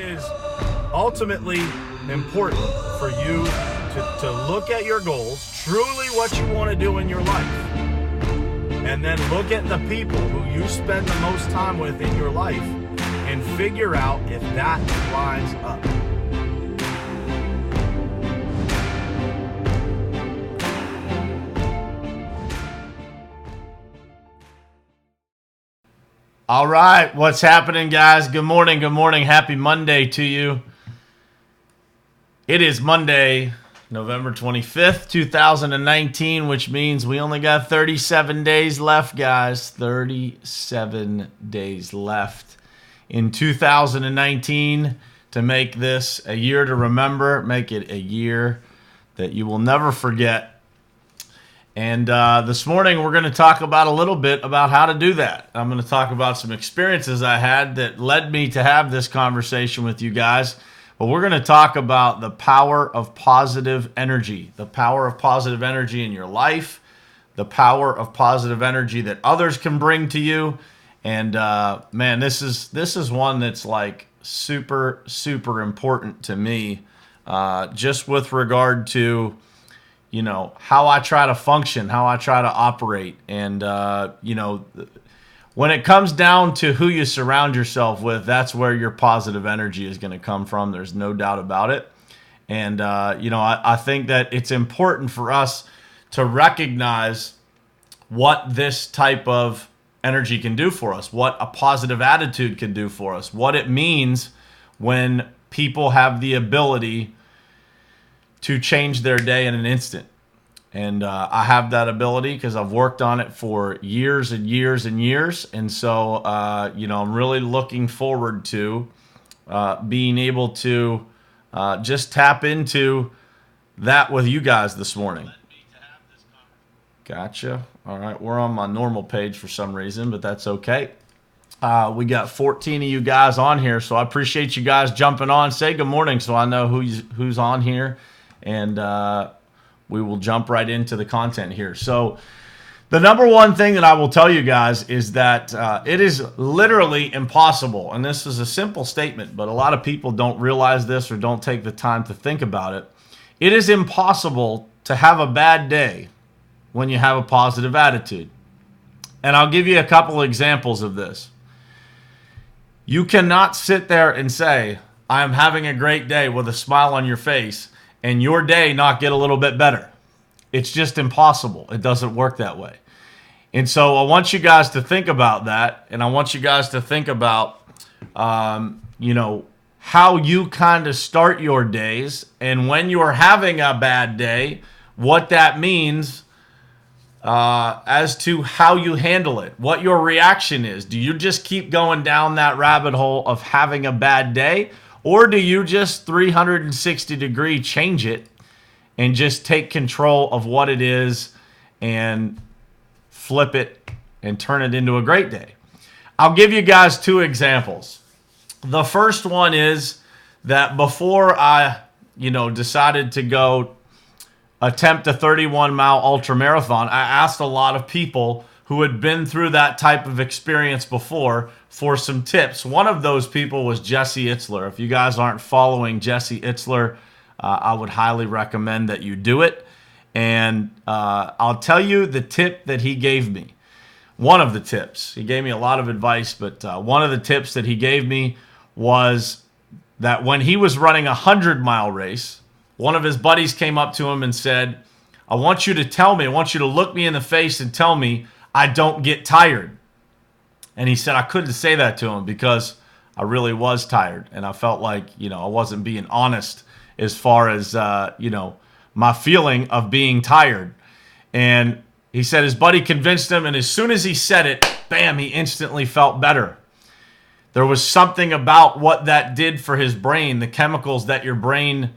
is ultimately important for you to look at your goals, truly what you want to do in your life, and then look at the people who you spend the most time with in your life and figure out if that lines up. All right, what's happening, guys? Good morning, Happy Monday to you. It is Monday, November 25th, 2019, which means we only got 37 days left, guys. 37 days left in 2019 to make this a year to remember, make it a year that you will never forget. And this morning we're going to talk about a little bit about how to do that. I'm going to talk about some experiences I had that led me to have this conversation with you guys. But we're going to talk about the power of positive energy, the power of positive energy in your life, the power of positive energy that others can bring to you. And man, this is one that's like super, super important to me, just with regard to how I try to function, how I try to operate. And, when it comes down to who you surround yourself with, that's where your positive energy is going to come from. There's no doubt about it. And, I think that it's important for us to recognize what this type of energy can do for us, what a positive attitude can do for us, what it means when people have the ability to change their day in an instant. And I have that ability because I've worked on it for years and years and years. And so, I'm really looking forward to being able to just tap into that with you guys this morning. Gotcha. All right. We're on my normal page for some reason, but that's okay. We got 14 of you guys on here, so I appreciate you guys jumping on. Say good morning so I know who's on here. And we will jump right into the content here. So the number one thing that I will tell you guys is that it is literally impossible. And this is a simple statement, but a lot of people don't realize this or don't take the time to think about it. It is impossible to have a bad day when you have a positive attitude. And I'll give you a couple examples of this. You cannot sit there and say, I am having a great day with a smile on your face, and your day not get a little bit better. It's just impossible. It doesn't work that way. And so I want you guys to think about that, and I want you guys to think about, how you kind of start your days, and when you're having a bad day, what that means as to how you handle it, what your reaction is. Do you just keep going down that rabbit hole of having a bad day? Or do you just 360-degree change it and just take control of what it is and flip it and turn it into a great day? I'll give you guys two examples. The first one is that before I, decided to go attempt a 31-mile ultra marathon, I asked a lot of people who had been through that type of experience before for some tips. One of those people was Jesse Itzler. If you guys aren't following Jesse Itzler, I would highly recommend that you do it. And I'll tell you the tip that he gave me. One of the tips. He gave me a lot of advice, but one of the tips that he gave me was that when he was running a 100-mile race, one of his buddies came up to him and said, I want you to look me in the face and tell me I don't get tired. And he said I couldn't say that to him because I really was tired. And I felt like, I wasn't being honest as far as, my feeling of being tired. And he said his buddy convinced him. And as soon as he said it, bam, he instantly felt better. There was something about what that did for his brain, the chemicals that your brain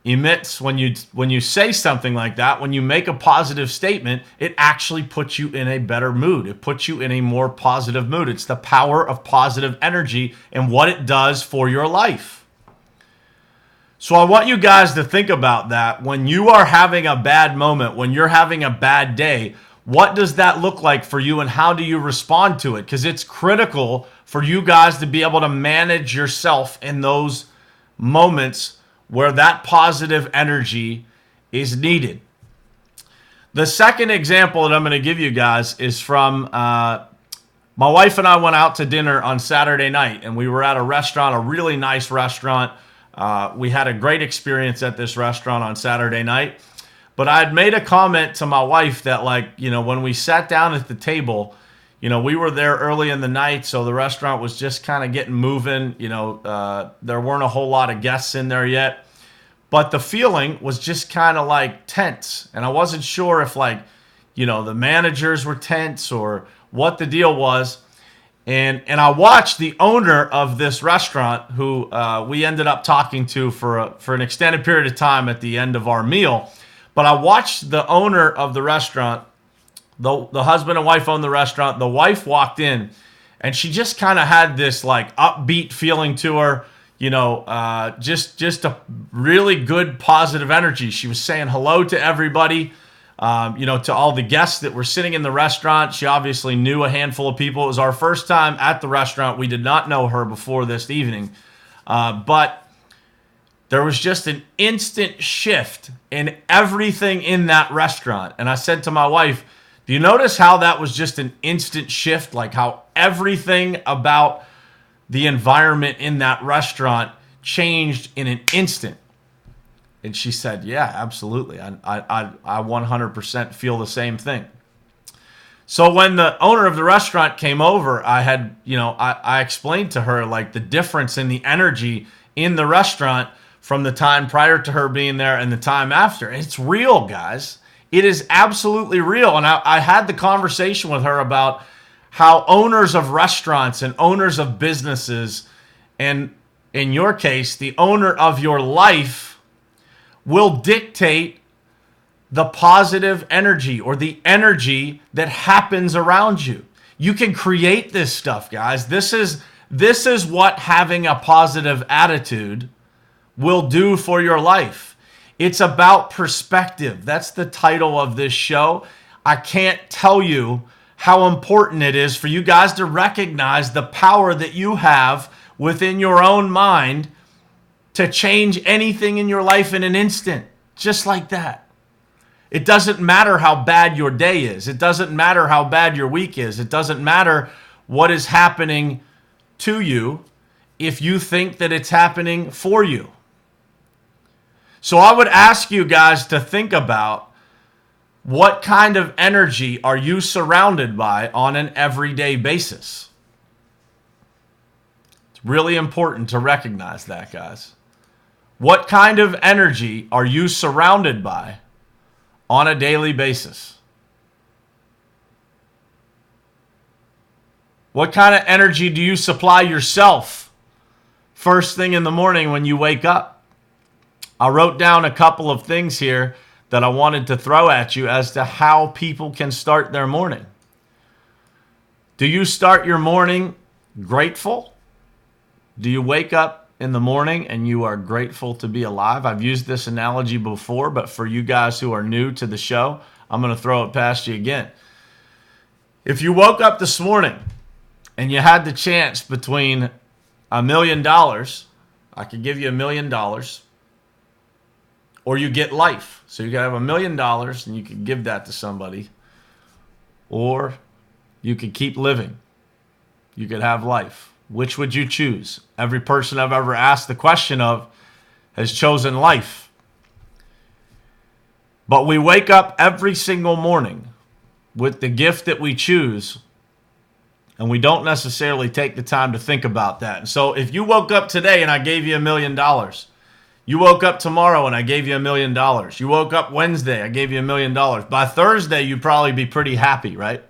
emits when you say something like that. When you make a positive statement, it actually puts you in a better mood. It puts you in a more positive mood. It's the power of positive energy and what it does for your life. So I want you guys to think about that. When you are having a bad moment, when you're having a bad day, what does that look like for you and how do you respond to it? Because it's critical for you guys to be able to manage yourself in those moments where that positive energy is needed. The second example that I'm going to give you guys is from my wife and I went out to dinner on Saturday night, and we were at a restaurant, a really nice restaurant. We had a great experience at this restaurant on Saturday night. But I had made a comment to my wife that, like, you know, when we sat down at the table, you know, we were there early in the night, so the restaurant was just kind of getting moving. You know, there weren't a whole lot of guests in there yet. But the feeling was just kind of like tense. And I wasn't sure if, like, you know, the managers were tense or what the deal was. And I watched the owner of this restaurant, who we ended up talking to for an extended period of time at the end of our meal. But I watched the owner of the restaurant. The husband and wife owned the restaurant. The wife walked in, and she just kind of had this like upbeat feeling to her. You know, just a really good positive energy. She was saying hello to everybody, you know, to all the guests that were sitting in the restaurant. She obviously knew a handful of people. It was our first time at the restaurant. We did not know her before this evening, but there was just an instant shift in everything in that restaurant. And I said to my wife, do you notice how that was just an instant shift? Like how everything about the environment in that restaurant changed in an instant. And she said, yeah, absolutely. I 100% feel the same thing. So when the owner of the restaurant came over, I explained to her like the difference in the energy in the restaurant from the time prior to her being there and the time after. It's real, guys. It is absolutely real. And I had the conversation with her about how owners of restaurants and owners of businesses, and in your case, the owner of your life, will dictate the positive energy or the energy that happens around you. You can create this stuff, guys. This is what having a positive attitude will do for your life. It's about perspective. That's the title of this show. I can't tell you how important it is for you guys to recognize the power that you have within your own mind to change anything in your life in an instant, just like that. It doesn't matter how bad your day is. It doesn't matter how bad your week is. It doesn't matter what is happening to you if you think that it's happening for you. So I would ask you guys to think about, what kind of energy are you surrounded by on an everyday basis? It's really important to recognize that, guys. What kind of energy are you surrounded by on a daily basis? What kind of energy do you supply yourself first thing in the morning when you wake up? I wrote down a couple of things here that I wanted to throw at you as to how people can start their morning. Do you start your morning grateful? Do you wake up in the morning and you are grateful to be alive? I've used this analogy before, but for you guys who are new to the show, I'm going to throw it past you again. If you woke up this morning and you had the chance between $1 million, I could give you $1 million, or you get life. So you could have $1 million and you could give that to somebody. Or you could keep living. You could have life. Which would you choose? Every person I've ever asked the question of has chosen life. But we wake up every single morning with the gift that we choose, and we don't necessarily take the time to think about that. And so if you woke up today and I gave you $1 million, you woke up tomorrow and I gave you $1 million. You woke up Wednesday, I gave you $1 million. By Thursday, you'd probably be pretty happy, right?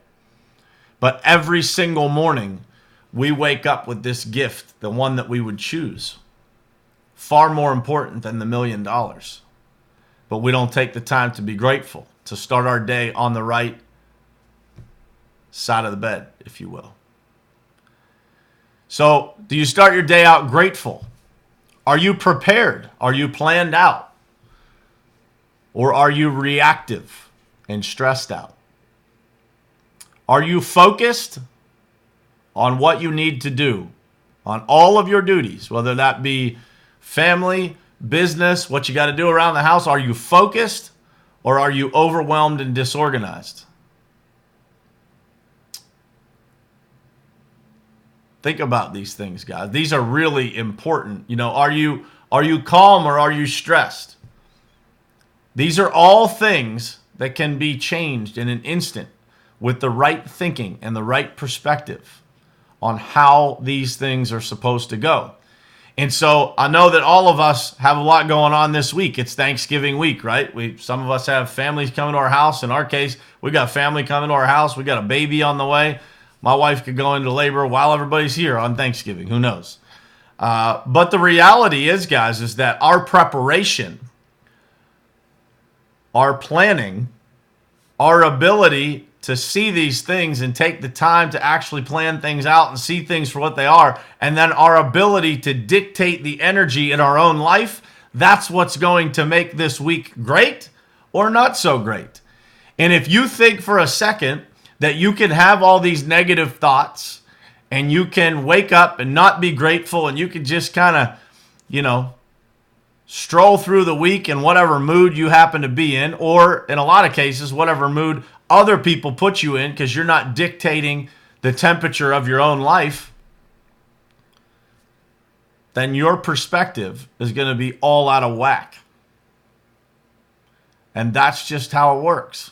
But every single morning, we wake up with this gift, the one that we would choose. Far more important than the $1 million. But we don't take the time to be grateful, to start our day on the right side of the bed, if you will. So, do you start your day out grateful? Are you prepared? Are you planned out? Or are you reactive and stressed out? Are you focused? on what you need to do, on all of your duties, whether that be family, business, what you got to do around the house? Are you focused or are you overwhelmed and disorganized? Think about these things, guys. These are really important. Are you calm or are you stressed? These are all things that can be changed in an instant with the right thinking and the right perspective on how these things are supposed to go. And so I know that all of us have a lot going on this week. It's Thanksgiving week, right? Some of us have families coming to our house. In our case, we got family coming to our house. We got a baby on the way. My wife could go into labor while everybody's here on Thanksgiving. Who knows? But the reality is, guys, is that our preparation, our planning, our ability to see these things and take the time to actually plan things out and see things for what they are, and then our ability to dictate the energy in our own life, that's what's going to make this week great or not so great. And if you think for a second that you can have all these negative thoughts and you can wake up and not be grateful and you can just kind of, stroll through the week in whatever mood you happen to be in, or in a lot of cases, whatever mood other people put you in because you're not dictating the temperature of your own life, then your perspective is going to be all out of whack. And that's just how it works.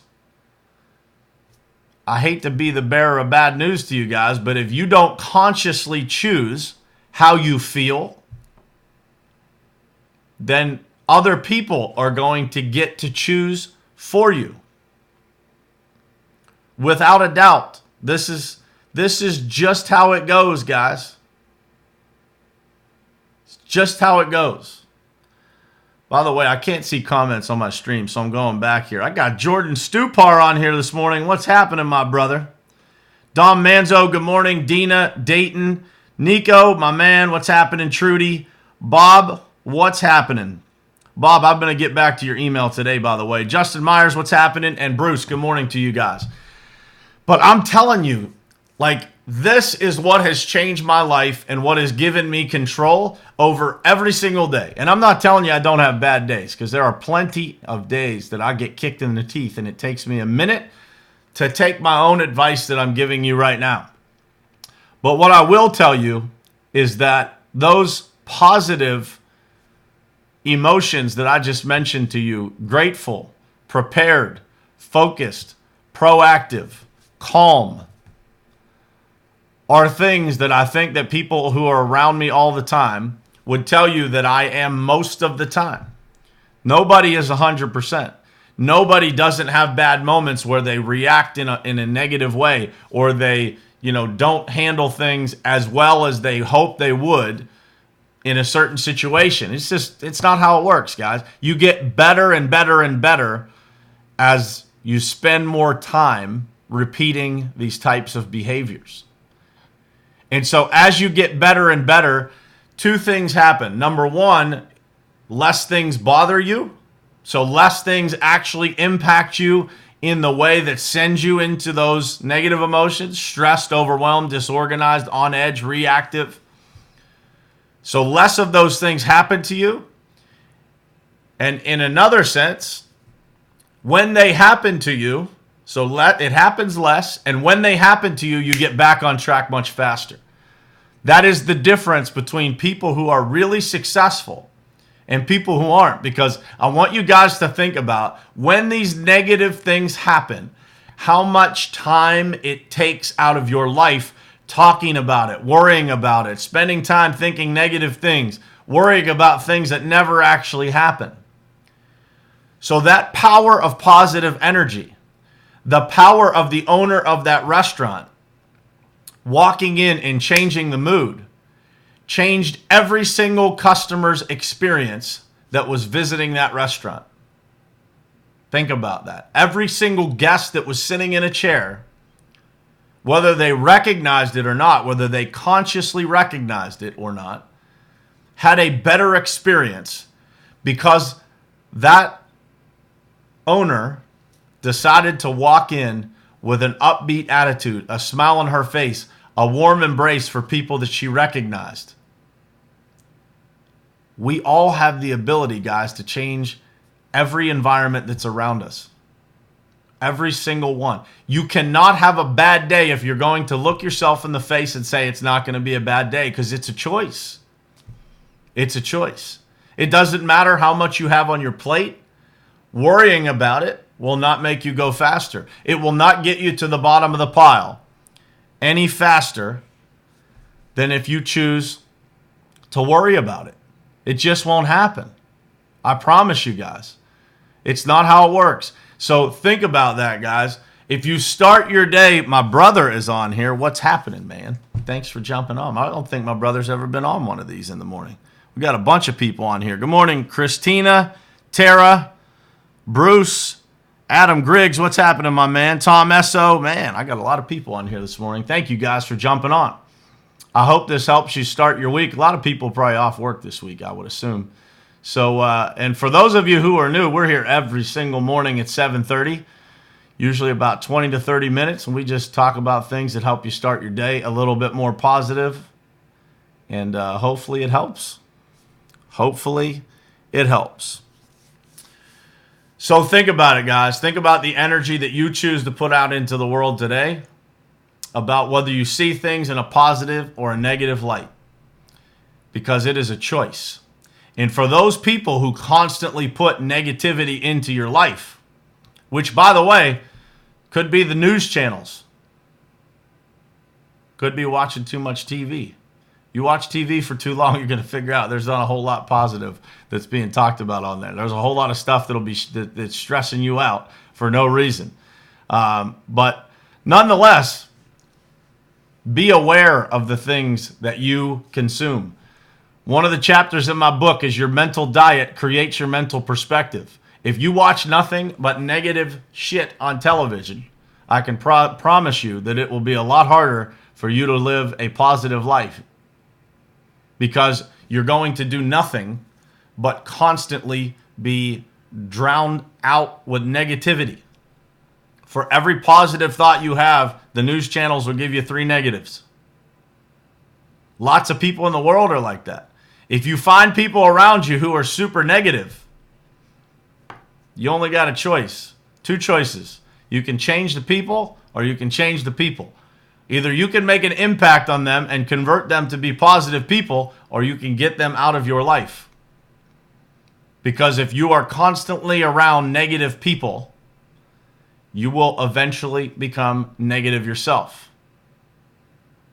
I hate to be the bearer of bad news to you guys, but if you don't consciously choose how you feel, then other people are going to get to choose for you. Without a doubt, this is just how it goes, guys. It's just how it goes. By the way, I can't see comments on my stream, so I'm going back here. I got Jordan Stupar on here this morning. What's happening, my brother? Dom Manzo, good morning. Dina, Dayton, Nico, my man, what's happening? Trudy, Bob, what's happening? Bob, I'm going to get back to your email today, by the way. Justin Myers, what's happening? And Bruce, good morning to you guys. But I'm telling you, this is what has changed my life and what has given me control over every single day. And I'm not telling you I don't have bad days, because there are plenty of days that I get kicked in the teeth and it takes me a minute to take my own advice that I'm giving you right now. But what I will tell you is that those positive emotions that I just mentioned to you, grateful, prepared, focused, proactive, calm, are things that I think that people who are around me all the time would tell you that I am most of the time. Nobody is 100%. Nobody doesn't have bad moments where they react in a negative way, or they, don't handle things as well as they hope they would in a certain situation. It's not how it works, guys. You get better and better and better as you spend more time repeating these types of behaviors. And so as you get better and better, two things happen. Number one, less things bother you. So less things actually impact you in the way that sends you into those negative emotions: stressed, overwhelmed, disorganized, on edge, reactive. So less of those things happen to you. And in another sense, when they happen to you, it happens less, and when they happen to you, you get back on track much faster. That is the difference between people who are really successful and people who aren't, because I want you guys to think about when these negative things happen, how much time it takes out of your life talking about it, worrying about it, spending time thinking negative things, worrying about things that never actually happen. So that power of positive energy, the power of the owner of that restaurant walking in and changing the mood, changed every single customer's experience that was visiting that restaurant. Think about that. Every single guest that was sitting in a chair, whether they recognized it or not, whether they consciously recognized it or not, had a better experience because that owner decided to walk in with an upbeat attitude, a smile on her face, a warm embrace for people that she recognized. We all have the ability, guys, to change every environment that's around us. Every single one. You cannot have a bad day if you're going to look yourself in the face and say it's not going to be a bad day, because it's a choice. It's a choice. It doesn't matter how much you have on your plate. Worrying about it will not make you go faster. It will not get you to the bottom of the pile any faster than if you choose to worry about it. It just won't happen. I promise you guys. It's not how it works. So think about that, guys. If you start your day, my brother is on here. What's happening, man? Thanks for jumping on. I don't think my brother's ever been on one of these in the morning. We got a bunch of people on here. Good morning, Christina, Tara, Bruce, Adam Griggs. What's happening, my man? Tom Esso. Man, I got a lot of people on here this morning. Thank you guys for jumping on. I hope this helps you start your week. A lot of people probably off work this week, I would assume. So, and for those of you who are new, we're here every single morning at 7:30, usually about 20 to 30 minutes, and we just talk about things that help you start your day a little bit more positive, and hopefully it helps. Hopefully it helps. So think about it, guys. Think about the energy that you choose to put out into the world today, about whether you see things in a positive or a negative light, because it is a choice. And for those people who constantly put negativity into your life, which, by the way, could be the news channels, could be watching too much TV. You watch TV for too long, you're going to figure out there's not a whole lot positive that's being talked about on there. There's a whole lot of stuff that's stressing you out for no reason. But nonetheless, be aware of the things that you consume. One of the chapters in my book is your mental diet creates your mental perspective. If you watch nothing but negative shit on television, I can promise you that it will be a lot harder for you to live a positive life, because you're going to do nothing but constantly be drowned out with negativity. For every positive thought you have, the news channels will give you 3 negatives. Lots of people in the world are like that. If you find people around you who are super negative, you only got a choice. 2 choices. You can change the people, or you can change the people. Either you can make an impact on them and convert them to be positive people, or you can get them out of your life. Because if you are constantly around negative people, you will eventually become negative yourself.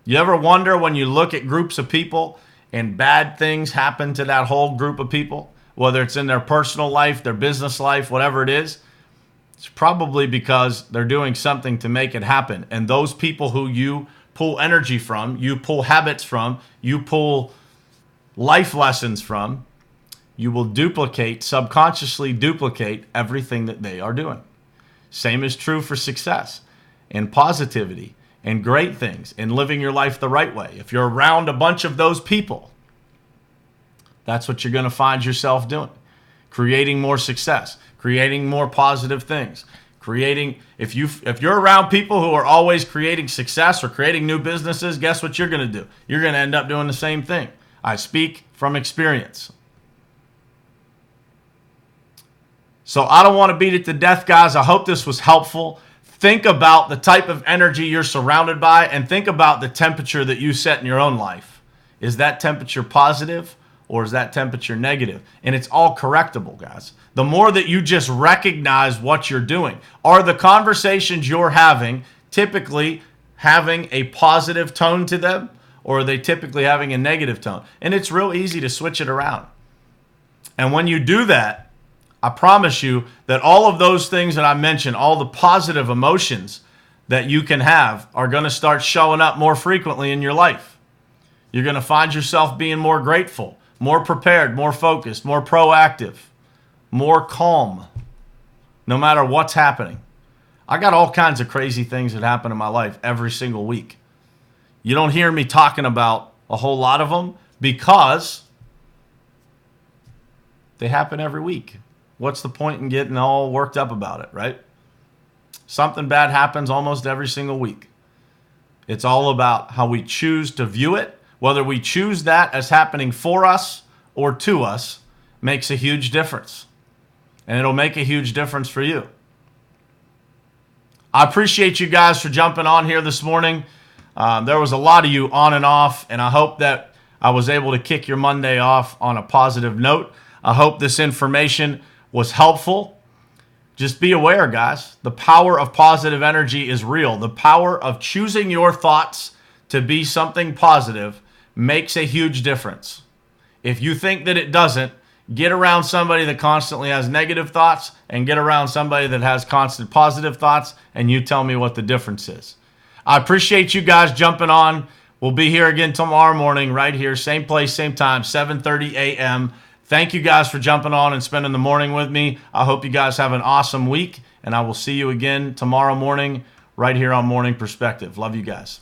You ever wonder, when you look at groups of people and bad things happen to that whole group of people, whether it's in their personal life, their business life, whatever it is, it's probably because they're doing something to make it happen. And those people who you pull energy from, you pull habits from, you pull life lessons from, you will subconsciously duplicate everything that they are doing. Same is true for success and positivity and great things and living your life the right way. If you're around a bunch of those people, that's what you're going to find yourself doing. Creating more success, creating more positive things, if you're around people who are always creating success or creating new businesses, guess what you're going to do? You're going to end up doing the same thing. I speak from experience. So I don't want to beat it to death, guys. I hope this was helpful. Think about the type of energy you're surrounded by, and think about the temperature that you set in your own life. Is that temperature positive, or is that temperature negative? And it's all correctable, guys. The more that you just recognize what you're doing. Are the conversations you're having typically having a positive tone to them, or are they typically having a negative tone? And it's real easy to switch it around. And when you do that, I promise you that all of those things that I mentioned, all the positive emotions that you can have, are going to start showing up more frequently in your life. You're going to find yourself being more grateful, more prepared, more focused, more proactive, more calm, no matter what's happening. I got all kinds of crazy things that happen in my life every single week. You don't hear me talking about a whole lot of them because they happen every week. What's the point in getting all worked up about it, right? Something bad happens almost every single week. It's all about how we choose to view it. Whether we choose that as happening for us or to us makes a huge difference. And it'll make a huge difference for you. I appreciate you guys for jumping on here this morning. There was a lot of you on and off, and I hope that I was able to kick your Monday off on a positive note. I hope this information was helpful. Just be aware, guys. The power of positive energy is real. The power of choosing your thoughts to be something positive makes a huge difference. If you think that it doesn't, get around somebody that constantly has negative thoughts and get around somebody that has constant positive thoughts, and you tell me what the difference is. I appreciate you guys jumping on. We'll be here again tomorrow morning right here, same place, same time, 7:30 a.m. Thank you guys for jumping on and spending the morning with me. I hope you guys have an awesome week, and I will see you again tomorrow morning right here on Morning Perspective. Love you guys.